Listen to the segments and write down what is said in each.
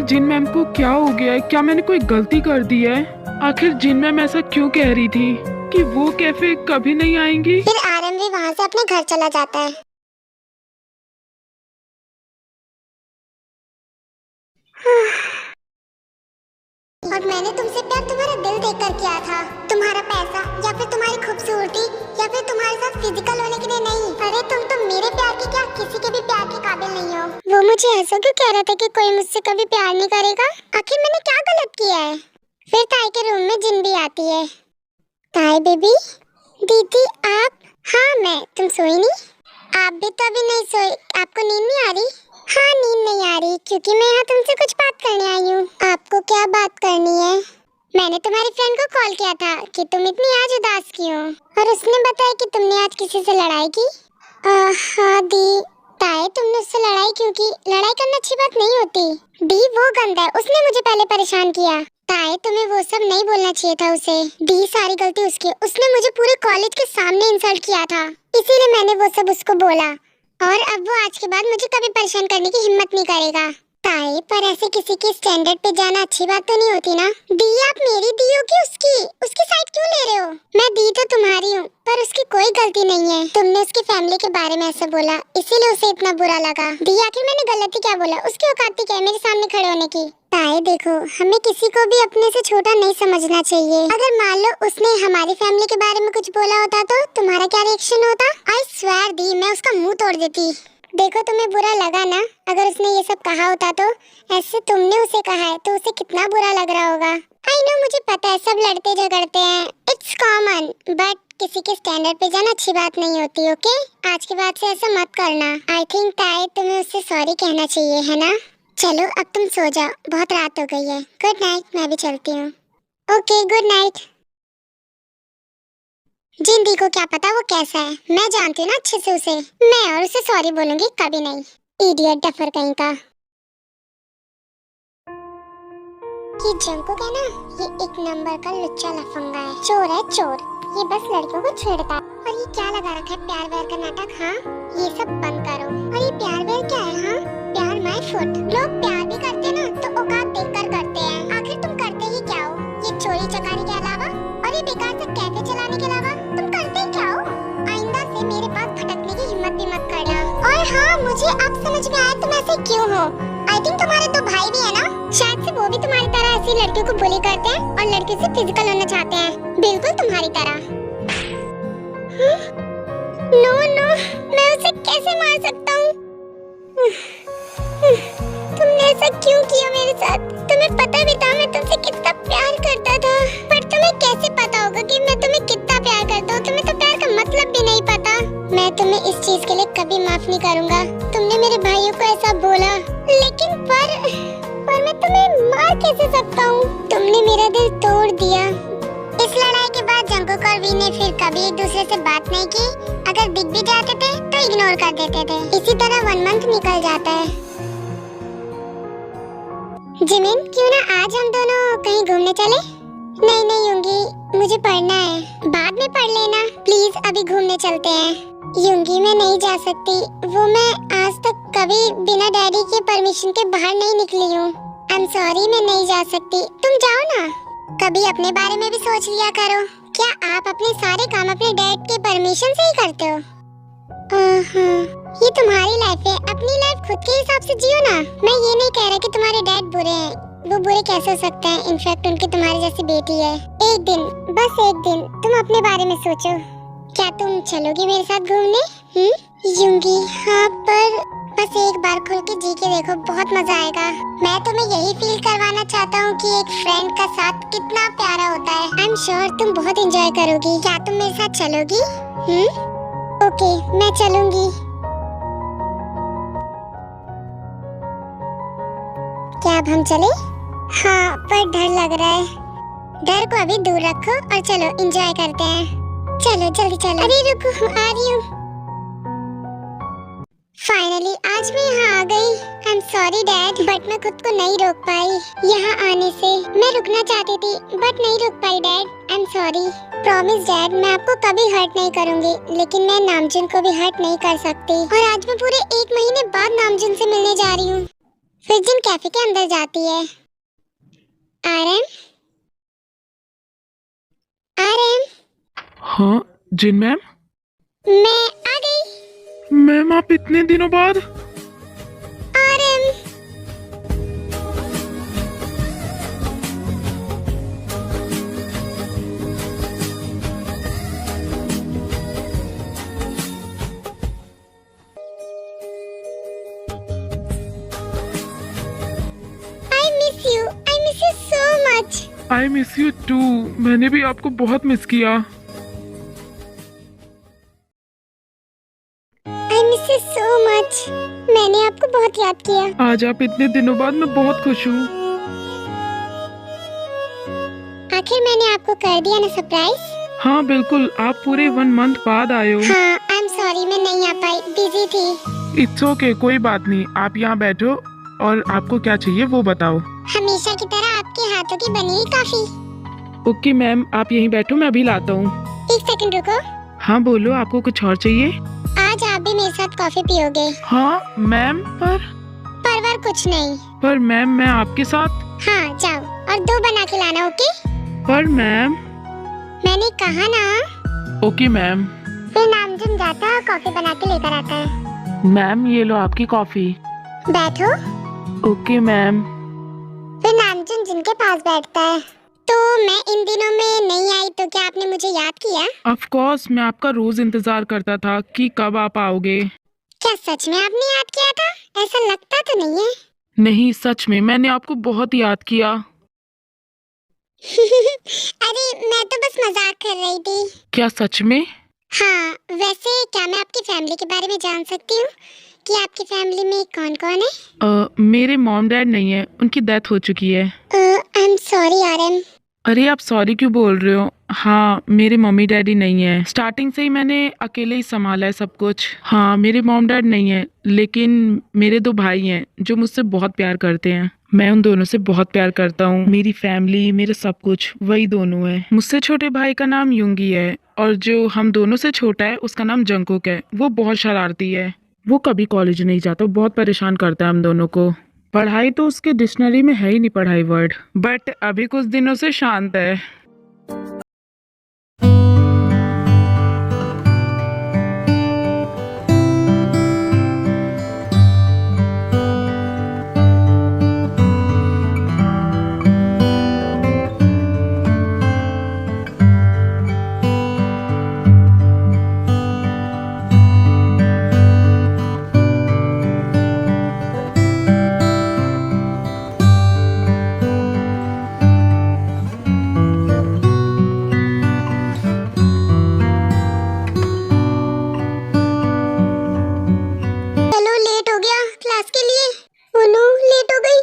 जिन ma'am को क्या हो गया है? क्या मैंने कोई गलती कर दी है? आखिर जिन मैम ऐसा क्यों कह रही थी कि वो कैफे कभी नहीं आएंगी? फिर आरएमवी वहाँ से अपने घर चला जाता है। और मैंने तुमसे प्यार तुम्हारा दिल देखकर किया था, तुम्हारा पैसा या फिर तुम्हारी खूबसूरती या फिर तुम्हारे साथ फिजिकल होने के लिए नहीं। अरे तुम तो मेरे प्यार के क्या किसी के भी प्यार के काबिल नहीं हो। वो मुझे ऐसा क्यों कह रहा था कि कोई मुझसे कभी प्यार नहीं करेगा? आखिर मैंने क्या गलत किया है? फिर ताई के रूम में जिन भी आती है। ताई बेबी, दीदी आप? हाँ मैं, तुम सोई नहीं? आप भी तो अभी नहीं सोई, आपको नींद नहीं आ रही? हाँ नींद नहीं आ रही क्योंकि मैं यहाँ तुमसे कुछ बात करने आई हूँ। आपको क्या बात करनी है? मैंने तुम्हारी फ्रेंड को कॉल किया था कि तुम इतनी आज उदास क्यों, और उसने बताया कि तुमने आज किसी से लड़ाई की। हाँ दी। ताए तुमने उससे लड़ाई क्यों की? लड़ाई करना अच्छी बात नहीं होती। दी वो गंदा है, उसने मुझे पहले परेशान किया। ताए तुम्हें वो सब नहीं बोलना चाहिए था उसे। दी सारी गलती उसकी, उसने मुझे पूरे कॉलेज के सामने इंसल्ट किया था, इसीलिए मैंने वो सब उसको बोला। और अब वो आज के बाद मुझे कभी परेशान करने की हिम्मत नहीं करेगा। ताई पर ऐसे किसी के स्टैंडर्ड पे जाना अच्छी बात तो नहीं होती ना। दी आप मेरी दी हो कि उसकी साइड क्यों ले रहे हो? मैं दी तो तुम्हारी हूँ पर उसकी कोई गलती नहीं है। तुमने उसकी फैमिली के बारे में ऐसा बोला इसीलिए उसे इतना बुरा लगा। दी आखिर मैंने गलती क्या बोला? उसकी औकात क्या है मेरे सामने खड़े होने की? ताई देखो, हमें किसी को भी अपने से छोटा नहीं समझना चाहिए। अगर मान लो उसने हमारी फैमिली के बारे में कुछ बोला होता तो तुम्हारा क्या रिएक्शन होता? आई स्वेयर दी मैं उसका मुंह तोड़ देती। देखो तुम्हें बुरा लगा ना, अगर उसने ये सब कहा होता तो ऐसे तुमने उसे कहा है तो उसे कितना बुरा लग रहा होगा। आई नो, मुझे पता है सब लड़ते झगड़ते हैं, इट्स कॉमन, बट किसी के स्टैंडर्ड पे जाना अच्छी बात नहीं होती। ओके आज के बाद से ऐसा मत करना। आई थिंक ताई तुम्हें उससे सॉरी कहना चाहिए, है ना? चलो अब तुम सो जाओ, बहुत रात हो गई है। गुड नाइट, मैं भी चलती हूँ। Okay good night. जिंदी को क्या पता वो कैसा है, मैं जानती हूँ ना अच्छे से उसे। मैं और उसे सॉरी बोलूंगी कभी नहीं। इडियट डफर कहीं का। ये जंको है ना, ये एक नंबर का लुच्चा लफंगा है, चोर है चोर। ये बस लड़कियों को छेड़ता है। और ये क्या लगा रखा है प्यार व्यार का नाटक? हाँ ये सब बंद करो। और ये प्यार व्यार क्या है? हाँ प्यार माय फुट। लोग प्यार भी करते ना तो औकात देखकर करते हैं। आखिर तुम करते ही क्या हो? ये चोरी चकारी के अलावा और ये बेकार से कैफे चलाने के अलावा तुम करते ही क्या हो? आइंदा से मेरे पास भटकने की हिम्मत भी मत करना। और हाँ मुझे अब समझ में आया तुम ऐसे क्यों हो। आई थिंक तुम्हारे दो भाई भी है ना, शायद से वो भी तुम्हारी तरह ऐसी लड़कियों को बुली करते हैं और लड़कियों से फिजिकल होना चाहते हैं, बिल्कुल तुम्हारी तरह। नो नो, मैं उसे कैसे मार सकता हूँ? तुमने ऐसा क्यों किया मेरे साथ? तुम्हें पता भी था मैं तुमसे कितना प्यार करता था, पर तुम्हें कैसे पता होगा कि मैं तुम्हें कितना प्यार करता हूँ? तुम्हें तो प्यार का मतलब भी नहीं पता। मैं तुम्हें इस चीज के लिए कभी माफ नहीं करूँगा। तुमने मेरे भाइयों को ऐसा बोला, लेकिन पर मैं तुम्हें मार कैसे सकता हूँ? तुमने मेरा दिल तोड़ दिया। इस लड़ाई के बाद जंकुक और वी ने फिर कभी एक दूसरे से बात नहीं की। अगर दिख भी जाते थे तो इग्नोर कर देते थे। इसी तरह 1 मंथ निकल जाता है। जिमिन क्यों ना आज हम दोनों कहीं घूमने चले? नहीं नहीं यूंगी, मुझे पढ़ना है, बाद में पढ़ लेना प्लीज, अभी घूमने चलते हैं। यूंगी मैं नहीं जा सकती, वो मैं आज तक कभी बिना डैडी के परमिशन के बाहर नहीं निकली हूँ। आई एम सॉरी मैं नहीं जा सकती, तुम जाओ ना। कभी अपने बारे में भी सोच लिया करो। क्या आप अपने सारे काम अपने डैड के परमिशन से ही करते हो? ये तुम्हारी लाइफ है, अपनी लाइफ खुद के हिसाब से जियो ना। मैं ये नहीं कह रहा कि तुम्हारे डैड बुरे हैं, वो बुरे कैसे हो सकते हैं? इनफैक्ट उनकी तुम्हारी जैसी बेटी है। एक दिन, बस एक दिन तुम अपने बारे में सोचो। क्या तुम चलोगी मेरे साथ घूमने? यूंगी हाँ, पर बस एक बार खुल के जी के देखो, बहुत मजा आएगा। मैं तुम्हें यही फील करवाना चाहता हूँ कि एक फ्रेंड का साथ कितना प्यारा होता है। आई एम श्योर तुम बहुत एंजॉय करोगी। क्या तुम मेरे साथ चलोगी? ओके मैं चलूंगी। क्या अब हम चले? हाँ पर डर लग रहा है। डर को अभी दूर रखो और चलो एंजॉय करते हैं। चलो जल्दी चलो। अरे रुको, आ रही हूँ। फाइनली आज मैं यहाँ आ गई। आई एम सॉरी डैड, बट मैं खुद को नहीं रोक पाई यहाँ आने से। मैं रुकना चाहती थी बट नहीं रुक पाई dad, I am sorry. Promise dad, मैं आपको कभी हर्ट नहीं करूँगी, लेकिन मैं नामजुन को भी हर्ट नहीं कर सकती। और आज मैं पूरे 1 महीने बाद नामजुन से मिलने जा रही हूँ। फिर जिन कैफे के अंदर जाती है। आरएम, आरएम, हाँ जिन मैम। मैं आ गई। मैम आप इतने दिनों बाद। RM, I miss you so much. I miss you too. मैंने भी आपको बहुत मिस किया। I miss you so much. मैंने आपको बहुत याद किया। आज आप इतने दिनों बाद, मैं बहुत खुश हूँ। आखिर मैंने आपको कर दिया ना सरप्राइज। हाँ बिल्कुल, आप पूरे 1 मंथ बाद आए हो। हाँ, आई एम सॉरी मैं नहीं आ पाई, बिजी थी। इट्स ओके, कोई बात नहीं। आप यहाँ बैठो और आपको क्या चाहिए वो बताओ। हमेशा की तरह आपके हाथों की बनी हुई कॉफी। ओके मैम, आप यहीं बैठो, मैं अभी लाता हूँ। एक सेकंड रुको। हाँ बोलो, आपको कुछ और चाहिए? आज आप भी मेरे साथ कॉफी पियोगे? हाँ मैम, पर कुछ नहीं। पर मैम मैं आपके साथ। हाँ जाओ और 2 बना के लाना, ओके? पर मैम। मैंने कहा ना। Okay ma'am. फिर नामजुन जाता है और कॉफी बना के लेकर आता है। मैम ये लो आपकी कॉफी। बैठो। Okay ma'am. फिर नामजुन जिनके पास बैठता है। तो मैं इन दिनों में नहीं आई तो क्या आपने मुझे याद किया? ऑफ कोर्स, मैं आपका रोज इंतजार करता था कि कब आप आओगे। क्या सच में आपने याद किया था? ऐसा लगता तो नहीं है। नहीं सच में, मैंने आपको बहुत याद किया। अरे मैं तो बस मजाक कर रही थी। क्या सच में? हाँ, वैसे क्या मैं आपकी फैमिली के बारे में जान सकती हूँ कि आपकी फैमिली में कौन कौन है? मेरे मॉम डैड नहीं है, उनकी डेथ हो चुकी है। आई एम सॉरी आरएम। अरे आप सॉरी क्यों बोल रहे हो? हाँ मेरे मम्मी डैडी नहीं है, स्टार्टिंग से ही मैंने अकेले ही संभाला है सब कुछ। हाँ मेरे मॉम डैड नहीं है, लेकिन मेरे 2 भाई हैं जो मुझसे बहुत प्यार करते हैं। मैं उन दोनों से बहुत प्यार करता हूँ। मेरी फैमिली, मेरा सब कुछ वही दोनों है। मुझसे छोटे भाई का नाम युंगी है और जो हम दोनों से छोटा है उसका नाम जंगकुक है। वो बहुत शरारती है, वो कभी कॉलेज नहीं जाता, वो बहुत परेशान करता है हम दोनों को। पढ़ाई तो उसके डिक्शनरी में है ही नहीं पढ़ाई वर्ड, बट अभी कुछ दिनों से शांत है। चलो लेट हो गया क्लास के लिए। ओह नो, लेट हो गई।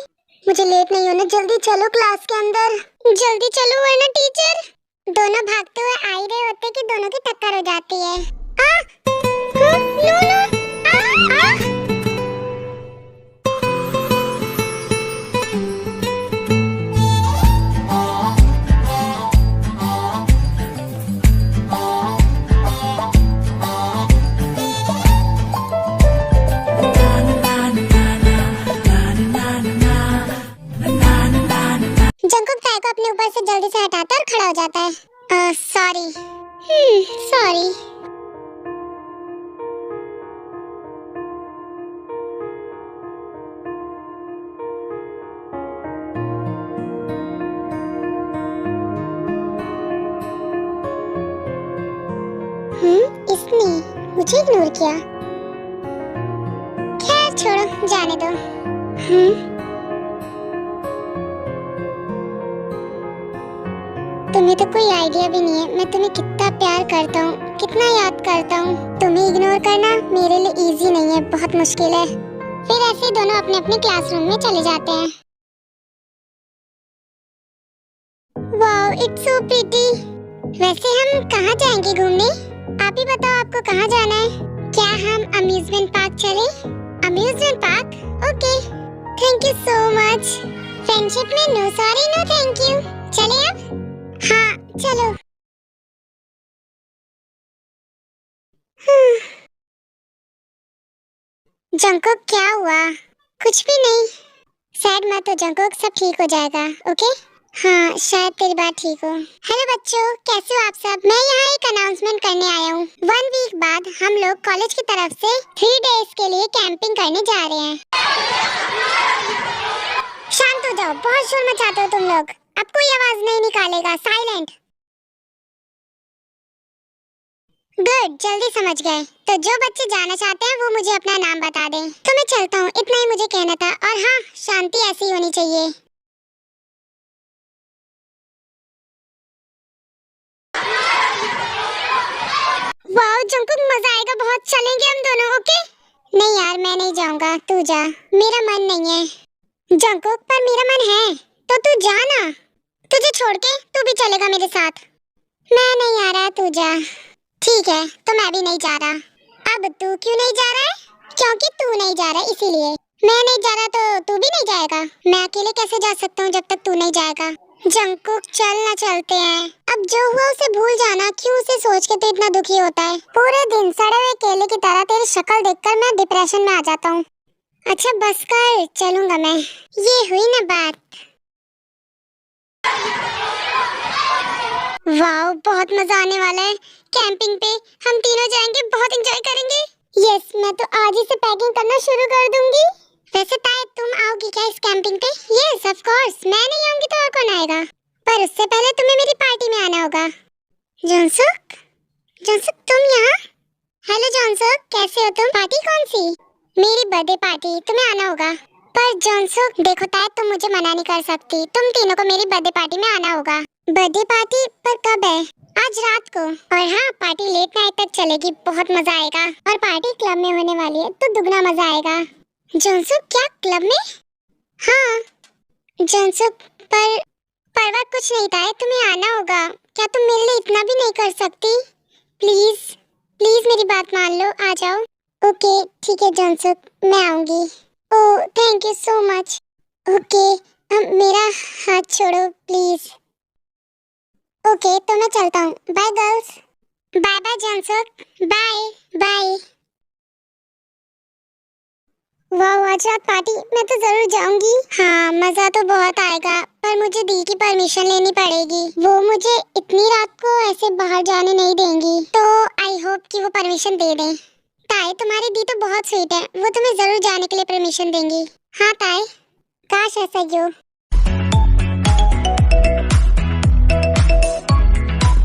मुझे लेट नहीं होना, जल्दी चलो क्लास के अंदर। जल्दी चलो वरना टीचर। दोनों भागते हुए आ ही रहे होते कि दोनों की टक्कर हो जाती है। No no. आ, आ। जंकुक टाई को अपने ऊपर से जल्दी से हटाता है और खड़ा हो जाता है। सॉरी। सॉरी। इसने मुझे इग्नोर किया। खैर छोड़ो, जाने दो। तुम्हें तो कोई आइडिया भी नहीं है मैं तुम्हें कितना प्यार करता हूँ, कितना याद करता हूँ। तुम्हें इग्नोर करना मेरे लिए इजी नहीं है, बहुत मुश्किल है। फिर ऐसे दोनों अपने अपने क्लासरूम में चले जाते हैं। Wow, it's so pretty. वैसे हम कहाँ जाएंगे घूमने? आप ही बताओ, आपको कहाँ जाना है? क्या हम अम्यूजमेंट पार्क चले? Amusement park? Okay, thank you so much. Friendship में no sorry no thank you. चले अब? हाँ चलो। जंकुक क्या हुआ? कुछ भी नहीं। सैड मत हो जंकुक, सब ठीक हो जाएगा। ओके हाँ शायद तेरी बात ठीक हो। हेलो बच्चों, कैसे हो आप सब? मैं यहाँ एक अनाउंसमेंट करने आया हूँ। 1 वीक बाद हम लोग कॉलेज की तरफ से 3 डेज के लिए कैंपिंग करने जा रहे हैं। शांत हो जाओ, बहुत शोर मचाते हो तुम लोग। अब कोई आवाज नहीं निकालेगा, साइलेंट। गुड, जल्दी समझ गए। तो जो बच्चे जाना चाहते हैं वो मुझे अपना नाम बता दें। तो मैं चलता हूँ, इतना ही मुझे कहना था। और हाँ, शांति ऐसी ही होनी चाहिए। वाह जंकुक, मजा आएगा बहुत, चलेंगे हम दोनों। ओके नहीं यार, मैं नहीं जाऊंगा, तू जा। मेरा मन नहीं है जंकुक, पर मेरा मन है, तो तू जा ना। तुझे छोड़ के तू भी चलेगा मेरे साथ? मैं नहीं आ रहा, तू जा। ठीक है, तो मैं भी नहीं जा रहा। अब तू क्यों नहीं जा रहा है? क्योंकि तू नहीं जा रहा इसलिए। मैं नहीं जा रहा तो तू भी नहीं जाएगा? मैं अकेले कैसे जा सकता हूँ जब तक तू नहीं जाएगा? जंकुक चल ना, चलते हैं। अब जो हुआ उसे भूल जाना, क्यों उसे सोच के तो इतना दुखी होता है? पूरे दिन सड़े हुए केले की तरह तेरी शक्ल देखकर मैं डिप्रेशन में आ जाता हूँ। अच्छा बस कर, चलूंगा मैं। ये हुई ना बात। वाह बहुत मजा आने वाला है कैंपिंग पे। हम तीनों जाएंगे, बहुत एंजॉय करेंगे। यस, मैं तो आज ही से पैकिंग करना शुरू कर दूंगी। वैसे ताए, तुम आओगी क्या इस कैंपिंग पे? यस ऑफ कोर्स, मैं नहीं आऊंगी तो और कौन आएगा? पर उससे पहले तुम्हें मेरी पार्टी में आना होगा। जॉनसुक, जॉनसुक तुम यहाँ? हेलो जॉनसुक, कैसे हो तुम? पार्टी कौन सी? मेरी बर्थडे पार्टी, तुम्हें आना होगा। पर जॉनसुक देखो ताए, तुम मुझे मना नहीं कर सकती। तुम तीनों को मेरी बर्थडे पार्टी में आना होगा। बर्थडे पार्टी पर कब है? आज रात को। और हाँ, पार्टी लेट नाइट तक चलेगी, बहुत मजा आएगा। और पार्टी क्लब में होने वाली है तो दुगना मजा आएगा। जॉनसुक, क्या क्लब में? हाँ जॉनसुक, पर परवाह कुछ नहीं था, तुम्हें आना होगा। क्या तुम मेरे लिए इतना भी नहीं कर सकती? प्लीज प्लीज मेरी बात मान लो, आ जाओ। ओके ठीक है जॉनसुक, मैं आऊंगी। Oh thank you so much. Okay मेरा हाथ छोड़ो प्लीज। ओके तो मैं चलता हूँ, bye girls. Bye bye Jonsuk, bye bye. वाह आज रात पार्टी, मैं तो जरूर जाऊंगी। हाँ मजा तो बहुत आएगा, पर मुझे दी की परमिशन लेनी पड़ेगी। वो मुझे इतनी रात को ऐसे बाहर जाने नहीं देंगी, तो आई होप कि वो परमिशन दे दें। ताई तुम्हारी दी तो बहुत स्वीट है, वो तुम्हें जरूर जाने के लिए परमिशन देंगी। हाँ ताई, काश ऐसा ही हो।